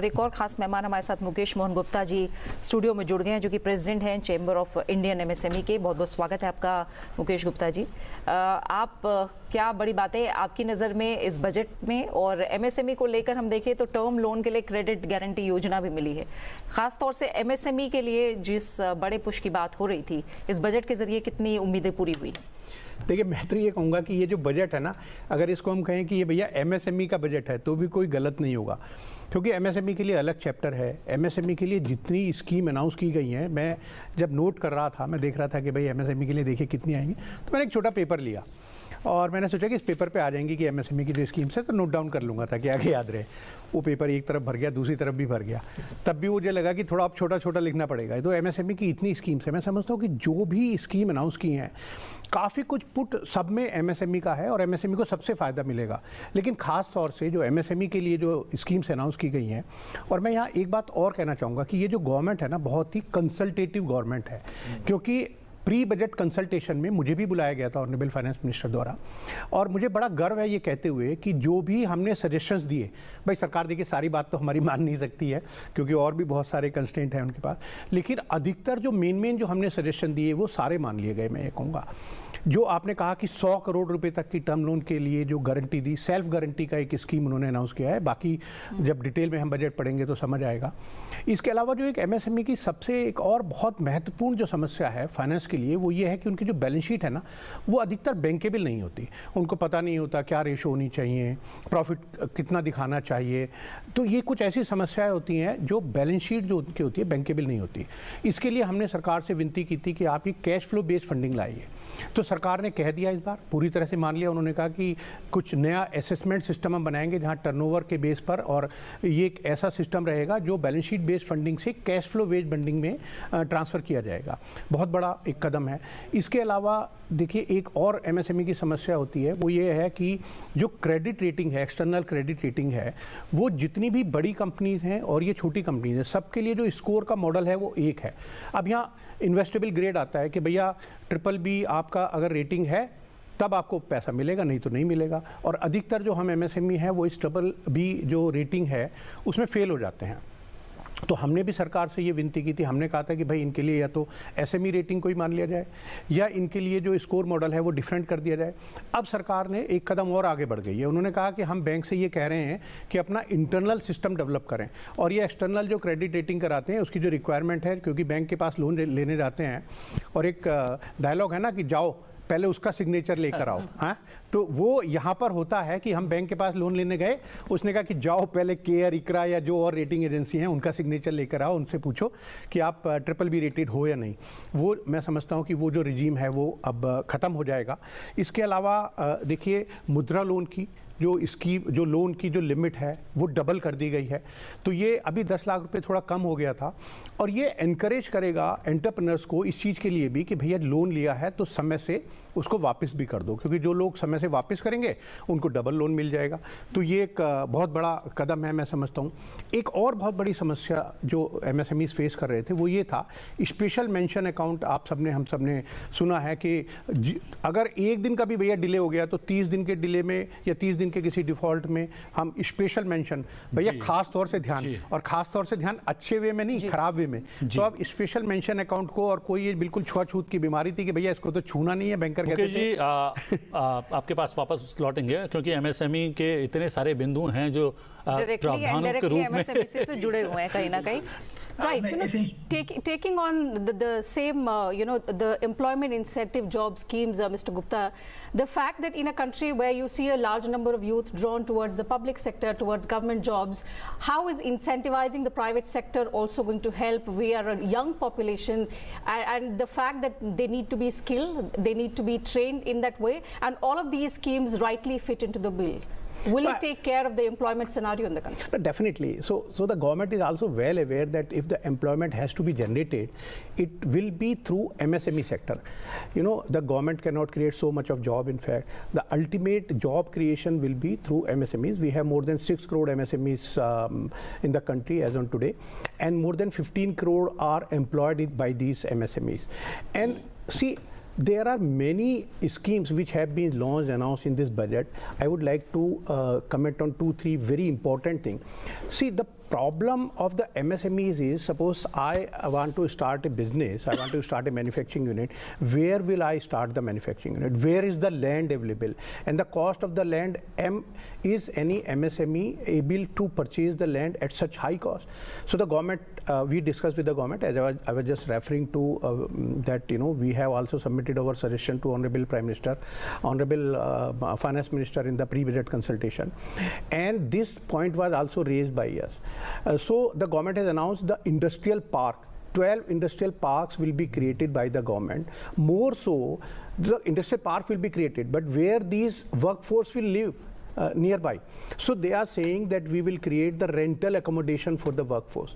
और एक और खास मेहमान हमारे साथ मुकेश मोहन गुप्ता जी स्टूडियो में जुड़ गए हैं, जो कि प्रेसिडेंट हैं चैम्बर ऑफ इंडियन एमएसएमई के। बहुत बहुत स्वागत है आपका मुकेश गुप्ता जी। आप क्या बड़ी बात है आपकी नज़र में इस बजट में, और एमएसएमई को लेकर हम देखें तो टर्म लोन के लिए क्रेडिट गारंटी योजना भी मिली है। खास तौर से एमएसएमई के लिए जिस बड़े पुश की बात हो रही थी, इस बजट के जरिए कितनी उम्मीदें पूरी हुई? देखिए, मैं तो ये कहूँगा कि ये जो बजट है ना, अगर इसको हम कहें कि ये भैया एमएसएमई का बजट है तो भी कोई गलत नहीं होगा, क्योंकि एमएसएमई के लिए अलग चैप्टर है। एमएसएमई के लिए जितनी स्कीम अनाउंस की गई हैं, मैं जब नोट कर रहा था, मैं देख रहा था कि भाई एमएसएमई के लिए देखिए कितनी आएंगी, तो मैंने एक छोटा पेपर लिया और मैंने सोचा कि इस पेपर पे आ जाएंगी कि एमएसएमई की जो स्कीम्स है, तो नोट डाउन कर लूँगा ताकि आगे याद रहे। वो पेपर एक तरफ भर गया, दूसरी तरफ भी भर गया, तब भी मुझे लगा कि थोड़ा अब छोटा छोटा लिखना पड़ेगा। तो एमएसएमई की इतनी स्कीम्स है, मैं समझता हूँ कि जो भी स्कीम अनाउंस की हैं, काफ़ी कुछ पुट सब में एमएसएमई का है और एमएसएमई को सबसे फ़ायदा मिलेगा। लेकिन ख़ास तौर से जो एमएसएमई के लिए जो स्कीम्स अनाउंस की गई हैं, और मैं यहाँ एक बात और कहना चाहूँगा कि ये जो गवर्नमेंट है ना, बहुत ही कंसल्टेटिव गवर्नमेंट है, क्योंकि प्री बजट कंसल्टेशन में मुझे भी बुलाया गया था ऑनरेबल फाइनेंस मिनिस्टर द्वारा, और मुझे बड़ा गर्व है ये कहते हुए कि जो भी हमने सजेशंस दिए, भाई सरकार देखिए सारी बात तो हमारी मान नहीं सकती है क्योंकि और भी बहुत सारे कंस्ट्रेंट हैं उनके पास, लेकिन अधिकतर जो मेन जो हमने सजेशन दिए वो सारे मान लिए गए। मैं ये कहूँगा, जो आपने कहा कि 100 करोड़ रुपए तक की टर्म लोन के लिए जो गारंटी दी, सेल्फ गारंटी का एक स्कीम उन्होंने अनाउंस किया है, बाकी जब डिटेल में हम बजट पढ़ेंगे तो समझ आएगा। इसके अलावा जो एक एमएसएमई की सबसे एक और बहुत महत्वपूर्ण जो समस्या है फाइनेंस के लिए, वो ये है कि उनकी जो बैलेंस शीट है ना, वो अधिकतर बैंकेबल नहीं होती। उनको पता नहीं होता क्या रेशो होनी चाहिए, प्रॉफिट कितना दिखाना चाहिए, तो ये कुछ ऐसी समस्याएं होती हैं जो बैलेंस शीट जो उनकी होती है बैंकेबल नहीं होती। इसके लिए हमने सरकार से विनती की थी कि आप ये कैश फ्लो बेस्ड फंडिंग लाइए, तो सरकार ने कह दिया, इस बार पूरी तरह से मान लिया। उन्होंने कहा कि कुछ नया असेसमेंट सिस्टम हम बनाएंगे जहां टर्नओवर के बेस पर, और ये एक ऐसा सिस्टम रहेगा जो बैलेंस शीट बेस्ड फंडिंग से कैश फ्लो बेस्ड फंडिंग में ट्रांसफ़र किया जाएगा। बहुत बड़ा एक कदम है। इसके अलावा देखिए, एक और एमएसएमई की समस्या होती है, वो ये है कि जो क्रेडिट रेटिंग है, एक्सटर्नल क्रेडिट रेटिंग है, वो जितनी भी बड़ी कंपनीज हैं और ये छोटी कंपनीज हैं, सबके लिए जो स्कोर का मॉडल है वो एक है। अब यहाँ इन्वेस्टेबल ग्रेड आता है कि भैया BBB आपका अगर रेटिंग है तब आपको पैसा मिलेगा, नहीं तो नहीं मिलेगा। और अधिकतर जो हम एमएसएमई हैं वो इस BBB जो रेटिंग है उसमें फेल हो जाते हैं। तो हमने भी सरकार से ये विनती की थी, हमने कहा था कि भाई इनके लिए या तो एसएमई रेटिंग को ही मान लिया जाए या इनके लिए जो स्कोर मॉडल है वो डिफरेंट कर दिया जाए। अब सरकार ने एक कदम और आगे बढ़ गई है, उन्होंने कहा कि हम बैंक से ये कह रहे हैं कि अपना इंटरनल सिस्टम डेवलप करें, और ये एक्सटर्नल जो क्रेडिट रेटिंग कराते हैं उसकी जो रिक्वायरमेंट है, क्योंकि बैंक के पास लोन लेने जाते हैं और एक डायलॉग है ना कि जाओ पहले उसका सिग्नेचर लेकर आओ, हाँ, तो वो यहाँ पर होता है कि हम बैंक के पास लोन लेने गए, उसने कहा कि जाओ पहले केयर, इकरा या जो और रेटिंग एजेंसी हैं उनका सिग्नेचर लेकर आओ, उनसे पूछो कि आप BBB रेटेड हो या नहीं। वो मैं समझता हूँ कि वो जो रिजीम है वो अब ख़त्म हो जाएगा। इसके अलावा देखिए, मुद्रा लोन की जो लोन की जो लिमिट है वो डबल कर दी गई है, तो ये अभी 10 लाख रुपए थोड़ा कम हो गया था, और ये एनकरेज करेगा एंटरप्रेन्योर्स को इस चीज़ के लिए भी कि भैया लोन लिया है तो समय से उसको वापस भी कर दो, क्योंकि जो लोग समय से वापस करेंगे उनको डबल लोन मिल जाएगा। तो ये एक बहुत बड़ा कदम है, मैं समझता हूँ। एक और बहुत बड़ी समस्या जो एमएसएमईज फेस कर रहे थे वो ये था, स्पेशल मेंशन अकाउंट। हम सब ने सुना है कि अगर एक दिन का भी भैया डिले हो गया तो 30 दिन के डिले में या 30 दिन के किसी डिफॉल्ट में हम स्पेशल मेंशन, भैया खास तौर से ध्यान, और खास तौर से ध्यान अच्छे वे में नहीं, खराब वे में। तो अब स्पेशल मेंशन अकाउंट को, और कोई ये बिल्कुल छुआछूत की बीमारी थी कि भैया इसको तो छूना नहीं है, बैंकर कहते थे। आपके पास वापस लौटेंगे क्योंकि एमएसएमई के इतने सारे बिंदु हैं जो प्रावधानों के रूप में से जुड़े हुए हैं कहीं ना कहीं। Right, taking on the same, the employment incentive job schemes, Mr. Gupta, the fact that in a country where you see a large number of youth drawn towards the public sector, towards government jobs, how is incentivizing the private sector also going to help? We are a young population, and the fact that they need to be skilled, they need to be trained in that way, and all of these schemes rightly fit into the bill. Will it take care of the employment scenario in the country? Definitely. So the government is also well aware that if the employment has to be generated, it will be through MSME sector. The government cannot create so much of job. In fact, the ultimate job creation will be through MSMEs. We have more than 6 crore MSMEs in the country as on today, and more than 15 crore are employed by these MSMEs. And see, there are many schemes which have been launched, announced in this budget. I would like to comment on 2-3 very important things. See, the problem of the MSMEs is, suppose I want to start a business, I want to start a manufacturing unit. Where will I start the manufacturing unit? Where is the land available? And the cost of the land, is any MSME able to purchase the land at such high cost? So the government, we discussed with the government, as I was just referring to that, you know, we have also submitted our suggestion to Honorable Prime Minister, Honorable Finance Minister in the pre-budget consultation. And this point was also raised by us. So the government has announced the industrial park. 12 industrial parks will be created by the government. More so, the industrial park will be created, but where these workforce will live nearby. So they are saying that we will create the rental accommodation for the workforce.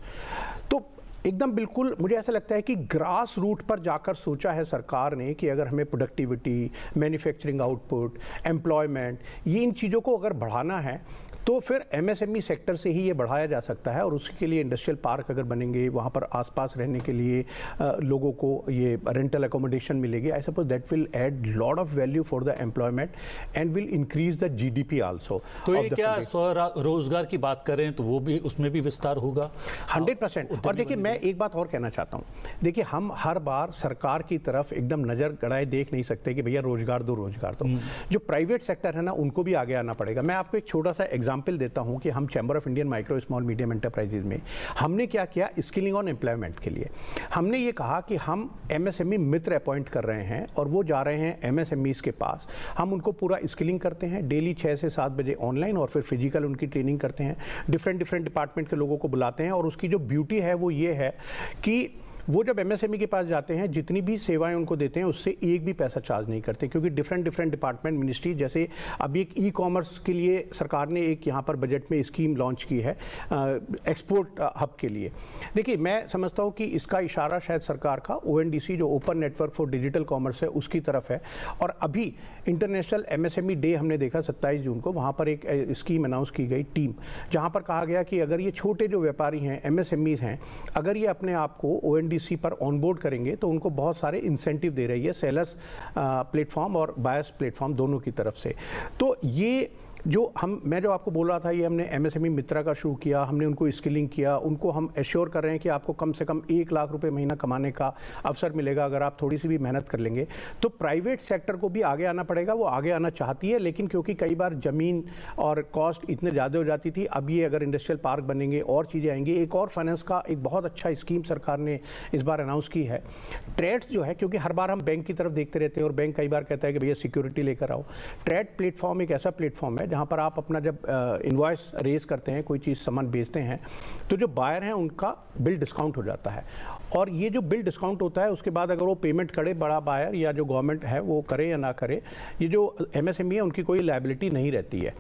तो एकदम बिल्कुल मुझे ऐसा लगता है कि grass root पर जाकर सोचा है सरकार ने कि अगर हमें प्रोडक्टिविटी, मैन्युफैक्चरिंग आउटपुट, एम्प्लॉयमेंट, ये इन चीज़ों को अगर बढ़ाना है तो फिर MSME सेक्टर से ही ये बढ़ाया जा सकता है। और उसके लिए इंडस्ट्रियल पार्क अगर बनेंगे, वहाँ पर आसपास रहने के लिए लोगों को ये रेंटल एकोमोडेशन मिलेगी, I suppose that will add lot of value for the employment and will increase the GDP also. तो ये क्या स्वरोजगार की बात करें तो वो भी, उसमें भी विस्तार होगा 100%। और देखिए, मैं एक बात और कहना चाहता हूँ, देखिए हम हर बार सरकार की तरफ एकदम नज़र गड़ाए देख नहीं सकते कि भैया रोजगार दो, रोजगार दो। जो प्राइवेट सेक्टर है ना, उनको भी आगे आना पड़ेगा। मैं आपको एक छोटा सा एग्जाम्पल देता हूं कि हम chamber of Indian micro small medium enterprises में हमने क्या किया, स्किलिंग ऑन एम्प्लॉयमेंट के लिए हमने ये कहा कि हम MSME मित्र अपॉइंट कर रहे हैं और वो जा रहे हैं MSMEs के पास। हम उनको पूरा स्किलिंग करते हैं, डेली 6 से 7 बजे ऑनलाइन, और फिर फिजिकल उनकी ट्रेनिंग करते हैं। डिफरेंट डिपार्टमेंट के लोगों को बुलाते हैं, और उसकी जो ब्यूटी है वो ये है कि वो जब MSME के पास जाते हैं, जितनी भी सेवाएं उनको देते हैं उससे एक भी पैसा चार्ज नहीं करते, क्योंकि डिफरेंट डिपार्टमेंट, मिनिस्ट्री, जैसे अभी एक ई-कॉमर्स के लिए सरकार ने एक यहाँ पर बजट में स्कीम लॉन्च की है एक्सपोर्ट हब के लिए। देखिए, मैं समझता हूँ कि इसका इशारा शायद सरकार का ONDC जो open network for digital commerce है उसकी तरफ है। और अभी इंटरनेशनल MSME डे हमने देखा 27 जून को, वहाँ पर एक स्कीम अनाउंस की गई टीम, जहाँ पर कहा गया कि अगर ये छोटे जो व्यापारी हैं, MSMEs हैं, अगर ये अपने आप को ONDC पर ऑनबोर्ड करेंगे तो उनको बहुत सारे इंसेंटिव दे रही है सेलर्स प्लेटफॉर्म और बायर्स प्लेटफॉर्म दोनों की तरफ से। तो ये जो मैं जो आपको बोल रहा था, ये हमने MSME मित्रा का शुरू किया, हमने उनको स्किलिंग किया, उनको हम एश्योर कर रहे हैं कि आपको कम से कम 1 लाख रुपए महीना कमाने का अवसर मिलेगा अगर आप थोड़ी सी भी मेहनत कर लेंगे। तो प्राइवेट सेक्टर को भी आगे आना पड़ेगा, वो आगे आना चाहती है, लेकिन क्योंकि कई बार ज़मीन और कॉस्ट इतने ज़्यादा हो जाती थी, अब ये अगर इंडस्ट्रियल पार्क बनेंगे और चीज़ें आएंगी। एक और फाइनेंस का एक बहुत अच्छा स्कीम सरकार ने इस बार अनाउंस की है, ट्रेड्स जो है, क्योंकि हर बार हम बैंक की तरफ देखते रहते हैं और बैंक कई बार कहता है कि भैया सिक्योरिटी लेकर आओ। ट्रेड प्लेटफॉर्म एक ऐसा प्लेटफॉर्म है जहाँ पर आप अपना जब इनवॉइस रेज करते हैं, कोई चीज़ सामान बेचते हैं, तो जो बायर हैं उनका बिल डिस्काउंट हो जाता है। और ये जो बिल डिस्काउंट होता है, उसके बाद अगर वो पेमेंट करे, बड़ा बायर या जो गवर्नमेंट है वो करे या ना करे, ये जो MSME है उनकी कोई लायबिलिटी नहीं रहती है।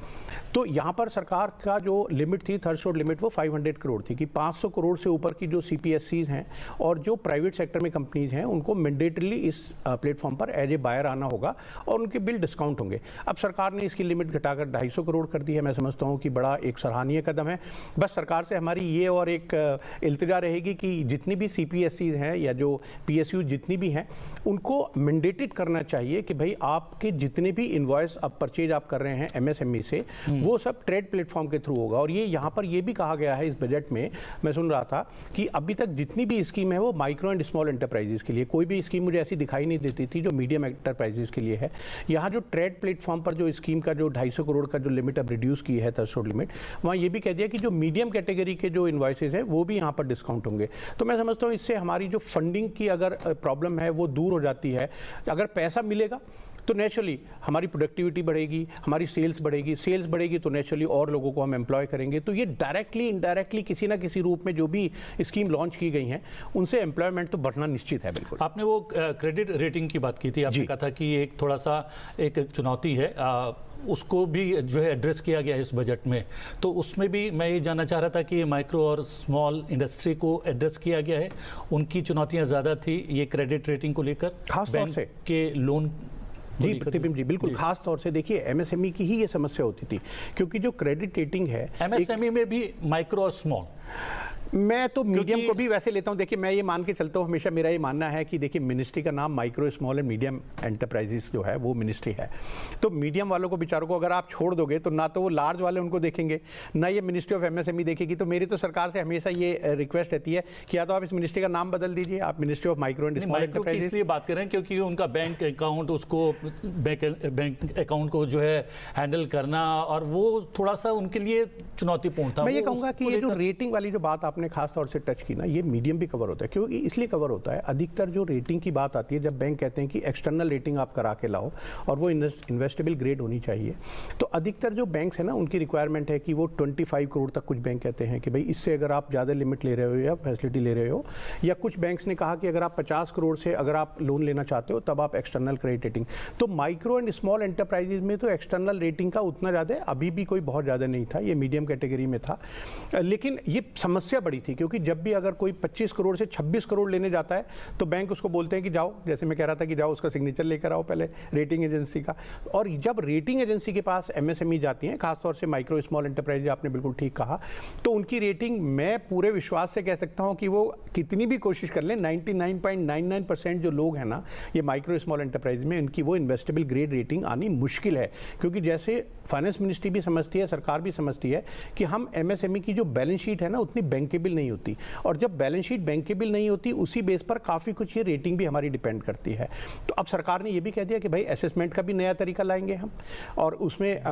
तो यहाँ पर सरकार का जो लिमिट थी, थ्रेशोल्ड लिमिट, वो 500 करोड़ थी कि 500 करोड़ से ऊपर की जो CPSCs हैं और जो प्राइवेट सेक्टर में कंपनीज हैं उनको मैंडेटरीली इस प्लेटफॉर्म पर एज ए बायर आना होगा और उनके बिल डिस्काउंट होंगे। अब सरकार ने इसकी लिमिट घटाकर 250 करोड़ कर दी है। मैं समझता हूँ कि बड़ा एक सराहनीय कदम है। बस सरकार से हमारी ये और एक इल्तिजा रहेगी कि जितनी भी CPSCs हैं या जो PSU जितनी भी हैं, उनको मैंडेटेड करना चाहिए कि भाई आपके जितने भी इनवॉइस अब परचेज आप कर रहे हैं MSME से, वो सब ट्रेड प्लेटफॉर्म के थ्रू होगा। और ये यहाँ पर ये भी कहा गया है इस बजट में, मैं सुन रहा था कि अभी तक जितनी भी स्कीम है वो माइक्रो एंड स्मॉल एंटरप्राइजेस के लिए, कोई भी स्कीम मुझे ऐसी दिखाई नहीं देती थी जो मीडियम एंटरप्राइजेस के लिए है। यहाँ जो ट्रेड प्लेटफॉर्म पर जो स्कीम का जो 250 करोड़ का जो लिमिट अब रिड्यूस की है, थ्रेशोल्ड लिमिट, वहाँ ये भी कह दिया कि जो मीडियम कैटेगरी के जो इनवॉइसेज हैं वो भी यहाँ पर डिस्काउंट होंगे। तो मैं समझता हूँ इससे हमारी जो फंडिंग की अगर प्रॉब्लम है वो दूर हो जाती है। अगर पैसा मिलेगा तो नेचुरली हमारी प्रोडक्टिविटी बढ़ेगी, हमारी सेल्स बढ़ेगी तो नेचुरली और लोगों को हम एम्प्लॉय करेंगे। तो ये डायरेक्टली इनडायरेक्टली किसी ना किसी रूप में जो भी स्कीम लॉन्च की गई हैं उनसे एम्प्लॉयमेंट तो बढ़ना निश्चित है। बिल्कुल, आपने वो क्रेडिट रेटिंग की बात की थी, आपने कहा था कि एक थोड़ा सा एक चुनौती है, उसको भी जो है एड्रेस किया गया है इस बजट में। तो उसमें भी मैं ये जानना चाह रहा था कि माइक्रो और स्मॉल इंडस्ट्री को एड्रेस किया गया है, उनकी चुनौतियां ज़्यादा थी ये क्रेडिट रेटिंग को लेकर, खास तौर से के लोन। जी प्रतिबिंब जी, बिल्कुल, खास तौर से देखिए MSME की ही ये समस्या होती थी, क्योंकि जो क्रेडिट रेटिंग है MSME में भी माइक्रो और स्मॉल मैं तो मीडियम को भी वैसे लेता हूं। देखिए, मैं ये मान के चलता हूं, हमेशा मेरा ये मानना है कि देखिए, मिनिस्ट्री का नाम micro small and medium enterprises जो है वो मिनिस्ट्री है। तो मीडियम वालों को, बेचारों को अगर आप छोड़ दोगे तो ना तो वो लार्ज वाले उनको देखेंगे, ना ये मिनिस्ट्री ऑफ एमएसएमई देखेगी। तो मेरी तो सरकार से हमेशा ये रिक्वेस्ट रहती है कि या तो आप इस मिनिस्ट्री का नाम बदल दीजिए, आप ministry of micro and small enterprises. इसलिए बात कर रहे हैं क्योंकि उनका बैंक अकाउंट, उसको बैंक अकाउंट को जो है हैंडल करना, और वो थोड़ा सा उनके लिए चुनौतीपूर्ण था। मैं ये कहूँगा कि ये जो रेटिंग वाली जो बात आपने खास तौर से टच की ना, ये मीडियम भी कवर होता है। क्योंकि इसलिए कवर होता है, अधिकतर जो रेटिंग की बात आती है, जब बैंक कहते हैं कि एक्सटर्नल रेटिंग आप करा के लाओ और वो इन्वेस्टेबल ग्रेड होनी चाहिए, तो अधिकतर जो बैंक्स है ना, उनकी रिक्वायरमेंट है कि वो 25 करोड़ तक, कुछ बैंक कहते हैं कि भाई इससे अगर आप ज़्यादा लिमिट ले रहे हो या फैसिलिटी ले रहे हो, या कुछ बैंक्स ने कहा कि अगर आप 50 करोड़ से अगर आप लोन लेना चाहते हो तब आप एक्सटर्नल क्रेडिट रेटिंग। तो माइक्रो एंड स्मॉल एंटरप्राइजेज में तो एक्सटर्नल रेटिंग का उतना ज़्यादा अभी भी कोई बहुत ज़्यादा नहीं था, ये मीडियम कैटेगरी में था। लेकिन ये समस्या बड़ी थी, क्योंकि जब भी अगर कोई 25 करोड़ से 26 करोड़ लेने जाता है तो बैंक उसको बोलते हैं कि जाओ, जैसे मैं कह रहा था कि जाओ उसका सिग्नेचर लेकर आओ पहले रेटिंग एजेंसी का। और जब रेटिंग एजेंसी के पास एमएसएमई जाती हैं, खासतौर से माइक्रो स्मॉल एंटरप्राइज, आपने बिल्कुल ठीक कहा, तो उनकी रेटिंग मैं पूरे विश्वास से कह सकता हूं कि वो कितनी भी कोशिश कर लें, 99.99% जो लोग हैं ना ये माइक्रो स्मॉल एंटरप्राइज में, इनकी वो इन्वेस्टेबल ग्रेड रेटिंग आनी मुश्किल है। क्योंकि जैसे फाइनेंस मिनिस्ट्री भी समझती है, सरकार भी समझती है कि हम एमएसएमई की जो बैलेंस शीट है ना उतनी बैंकेबल नहीं होती, और जब बैलेंस शीट बैंकेबल नहीं होती उसी बेस पर काफ़ी कुछ ये रेटिंग भी हमारी डिपेंड करती है। तो अब सरकार ने ये भी कह दिया कि भाई असेसमेंट का भी नया तरीका लाएंगे हम, और उसमें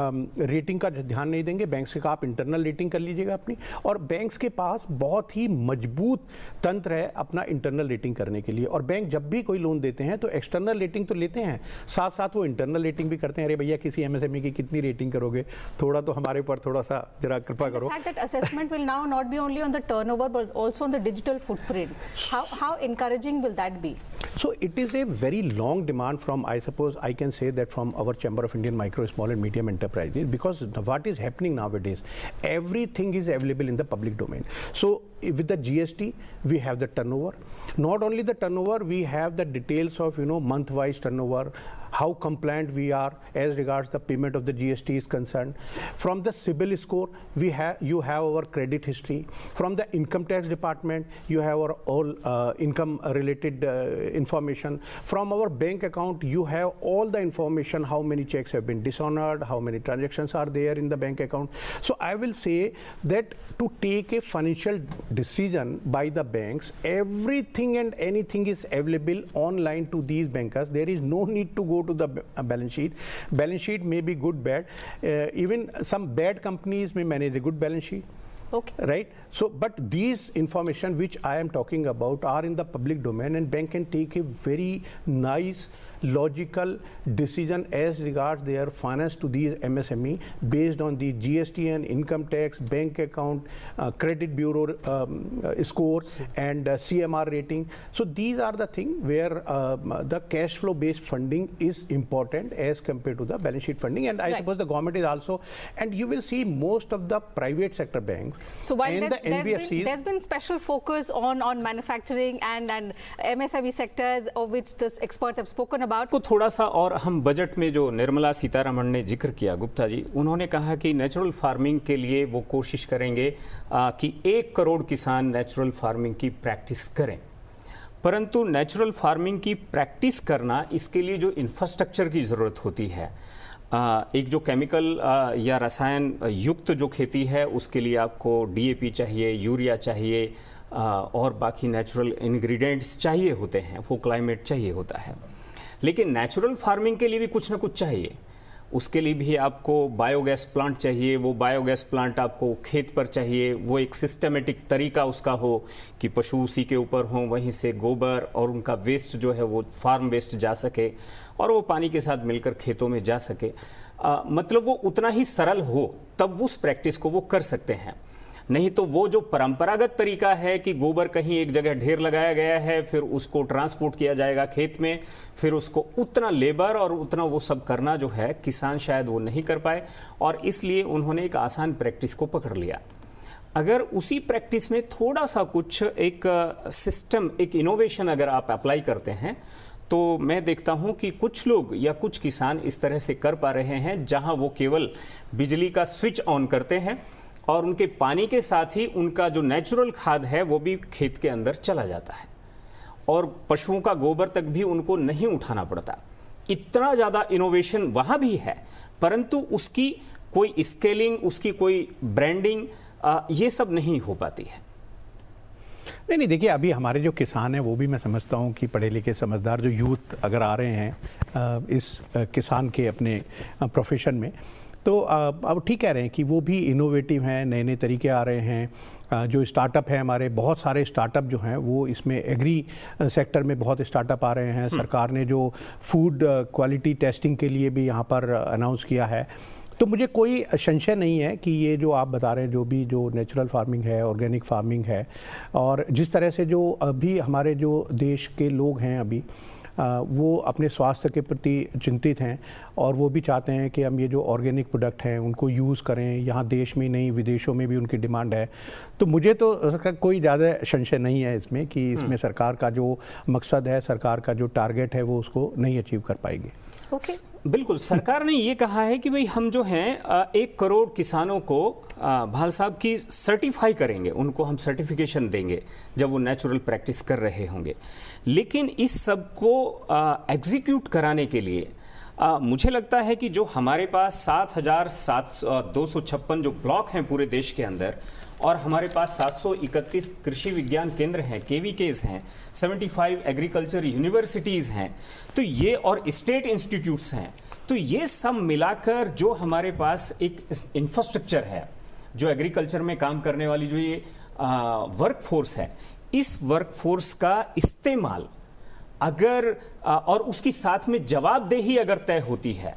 रेटिंग का ध्यान नहीं देंगे, बैंक से आप इंटरनल रेटिंग कर लीजिएगा अपनी। और बैंक्स के पास बहुत ही मजबूत तंत्र है अपना इंटरनल रेटिंग करने के लिए, और बैंक जब भी कोई लोन देते हैं तो एक्सटर्नल रेटिंग तो लेते हैं, साथ साथ वो इंटरनल रेटिंग भी करते हैं। अरे भैया, किसी एमएसएमई की कितनी रेटिंग करोगे, थोड़ा तो हमारे ऊपर थोड़ा सा जरा कृपा करो। Assessment will now not be only on the turnover but also on the digital footprint. How encouraging will that be? So it is a very long demand from, I suppose I can say that from our Chamber of Indian Micro, Small and Medium Enterprises, because what is happening nowadays, everything is available in the public domain. So with the GST, we have the turnover. Not only the turnover, we have the details of, month-wise turnover, how compliant we are as regards the payment of the GST is concerned. From the CIBIL score, you have our credit history. From the income tax department, you have our all income related information. From our bank account, you have all the information, how many checks have been dishonored, how many transactions are there in the bank account. So I will say that to take a financial decision by the banks, everything and anything is available online to these bankers. There is no need to go to the balance sheet. Balance sheet may be good, bad. Even some bad companies may manage a good balance sheet. Okay. Right? So, but these information which I am talking about are in the public domain, and bank can take a very nice, logical decision as regards their finance to these MSME based on the GST and income tax, bank account, credit bureau score, and CMR rating. So these are the things where the cash flow based funding is important as compared to the balance sheet funding, and I suppose the government is also, and you will see most of the private sector banks. So while and the NBFCs, there's been special focus on manufacturing and MSME sectors, of which this experts have spoken about. को थोड़ा सा और हम budget में जो निर्मला सीतारमण ने जिक्र किया, गुप्ता जी, उन्होंने कहा कि नेचुरल फार्मिंग के लिए वो कोशिश करेंगे कि 1 करोड़ किसान नेचुरल फार्मिंग की प्रैक्टिस करें। परंतु नेचुरल फार्मिंग की प्रैक्टिस करना, इसके लिए जो इंफ्रास्ट्रक्चर की ज़रूरत होती है, एक जो केमिकल या रसायन युक्त जो खेती है, उसके लिए आपको DAP चाहिए, यूरिया चाहिए, और बाकी नेचुरल इंग्रेडिएंट्स चाहिए होते हैं, वो क्लाइमेट चाहिए होता है। लेकिन नेचुरल फार्मिंग के लिए भी कुछ ना कुछ चाहिए। उसके लिए भी आपको बायोगैस प्लांट चाहिए, वो बायोगैस प्लांट आपको खेत पर चाहिए, वो एक सिस्टमेटिक तरीका उसका हो कि पशु उसी के ऊपर हों, वहीं से गोबर और उनका वेस्ट जो है वो फार्म वेस्ट जा सके और वो पानी के साथ मिलकर खेतों में जा सके। मतलब वो उतना ही सरल हो तब उस प्रैक्टिस को वो कर सकते हैं। नहीं तो वो जो परंपरागत तरीका है कि गोबर कहीं एक जगह ढेर लगाया गया है, फिर उसको ट्रांसपोर्ट किया जाएगा खेत में, फिर उसको उतना लेबर और उतना वो सब करना जो है किसान शायद वो नहीं कर पाए, और इसलिए उन्होंने एक आसान प्रैक्टिस को पकड़ लिया। अगर उसी प्रैक्टिस में थोड़ा सा कुछ एक सिस्टम, एक इनोवेशन अगर आप अप्लाई करते हैं, तो मैं देखता हूं कि कुछ लोग या कुछ किसान इस तरह से कर पा रहे हैं, जहां वो केवल बिजली का स्विच ऑन करते हैं और उनके पानी के साथ ही उनका जो नेचुरल खाद है वो भी खेत के अंदर चला जाता है और पशुओं का गोबर तक भी उनको नहीं उठाना पड़ता। इतना ज़्यादा इनोवेशन वहाँ भी है, परंतु उसकी कोई स्केलिंग, उसकी कोई ब्रांडिंग ये सब नहीं हो पाती है। नहीं, देखिए अभी हमारे जो किसान हैं वो भी मैं समझता हूँ कि पढ़े लिखे समझदार जो यूथ अगर आ रहे हैं इस किसान के अपने प्रोफेशन में, तो अब ठीक कह रहे हैं कि वो भी इनोवेटिव हैं, नए नए तरीके आ रहे हैं। जो स्टार्टअप है हमारे, बहुत सारे स्टार्टअप जो हैं वो इसमें एग्री सेक्टर में बहुत स्टार्टअप आ रहे हैं। सरकार ने जो फूड क्वालिटी टेस्टिंग के लिए भी यहाँ पर अनाउंस किया है, तो मुझे कोई संशय नहीं है कि ये जो आप बता रहे हैं जो नेचुरल फार्मिंग है, ऑर्गेनिक फार्मिंग है, और जिस तरह से जो अभी हमारे जो देश के लोग हैं अभी वो अपने स्वास्थ्य के प्रति चिंतित हैं और वो भी चाहते हैं कि हम ये जो ऑर्गेनिक प्रोडक्ट हैं उनको यूज़ करें, यहाँ देश में नहीं विदेशों में भी उनकी डिमांड है। तो मुझे तो कोई ज़्यादा संशय नहीं है इसमें कि इसमें सरकार का जो मकसद है, सरकार का जो टारगेट है वो उसको नहीं अचीव कर पाएगी। बिल्कुल, सरकार ने ये कहा है कि भाई हम जो हैं 1 करोड़ किसानों को भाल साहब की सर्टिफाई करेंगे, उनको हम सर्टिफिकेशन देंगे जब वो नेचुरल प्रैक्टिस कर रहे होंगे। लेकिन इस सब को एग्जीक्यूट कराने के लिए मुझे लगता है कि जो हमारे पास 7,256 जो ब्लॉक हैं पूरे देश के अंदर, और हमारे पास 731 कृषि विज्ञान केंद्र हैं, केवीकेज हैं, 75 एग्रीकल्चर यूनिवर्सिटीज़ हैं, तो ये और स्टेट इंस्टीट्यूट्स हैं, तो ये सब मिलाकर जो हमारे पास एक इंफ्रास्ट्रक्चर है, जो एग्रीकल्चर में काम करने वाली जो ये वर्कफोर्स है, इस वर्कफोर्स का इस्तेमाल अगर और उसकी साथ में जवाबदेही अगर तय होती है,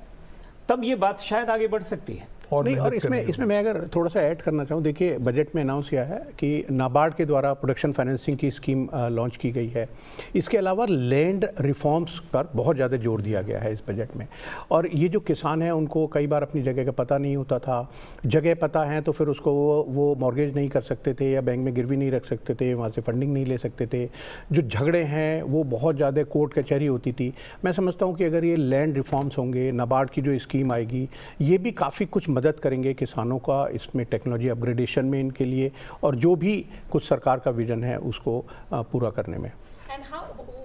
तब ये बात शायद आगे बढ़ सकती है। और इसमें मैं अगर थोड़ा सा ऐड करना चाहूँ, देखिए बजट में अनाउंस किया है कि नाबार्ड के द्वारा प्रोडक्शन फाइनेंसिंग की स्कीम लॉन्च की गई है। इसके अलावा लैंड रिफॉर्म्स पर बहुत ज़्यादा जोर दिया गया है इस बजट में। और ये जो किसान हैं उनको कई बार अपनी जगह का पता नहीं होता था, जगह पता है तो फिर उसको वो मॉर्गेज नहीं कर सकते थे या बैंक में गिरवी नहीं रख सकते थे, वहाँ से फंडिंग नहीं ले सकते थे। जो झगड़े हैं वो बहुत ज़्यादा कोर्ट कचहरी होती थी। मैं समझता हूँ कि अगर ये लैंड रिफॉर्म्स होंगे, नाबार्ड की जो स्कीम आएगी, ये भी काफ़ी कुछ मदद करेंगे किसानों का इसमें टेक्नोलॉजी अपग्रेडेशन में इनके लिए, और जो भी कुछ सरकार का विजन है उसको पूरा करने में।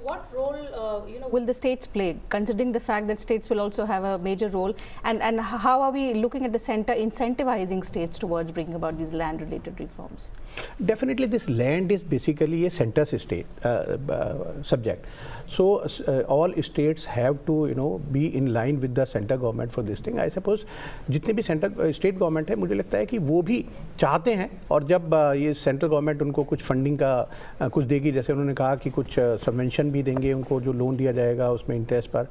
What role will the states play, considering the fact that states will also have a major role, and how are we looking at the center incentivizing states towards bringing about these land related reforms? Definitely this land is basically a center state subject, so all states have to be in line with the center government for this thing. I suppose जितने भी state government है, मुझे लगता है कि वो भी चाहते हैं, और जब ये सेंट्रल गवर्नमेंट उनको कुछ फंडिंग का कुछ देगी, जैसे उन्होंने कहा कि कुछ सबवेंशन भी देंगे उनको, जो लोन दिया जाएगा उसमें इंटरेस्ट पर,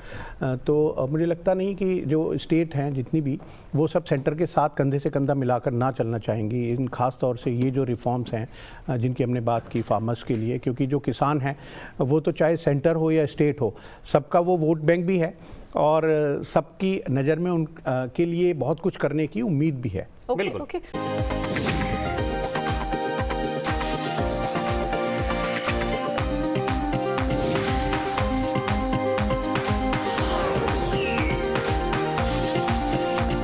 तो मुझे लगता नहीं कि जो स्टेट हैं जितनी भी, वो सब सेंटर के साथ कंधे से कंधा मिलाकर ना चलना चाहेंगी। इन खास तौर से ये जो रिफॉर्म्स हैं जिनकी हमने बात की फार्मर्स के लिए, क्योंकि जो किसान हैं वो तो चाहे सेंटर हो या स्टेट हो, सबका वो वोट बैंक भी है और सबकी नज़र में उनके लिए बहुत कुछ करने की उम्मीद भी है। बिल्कुल।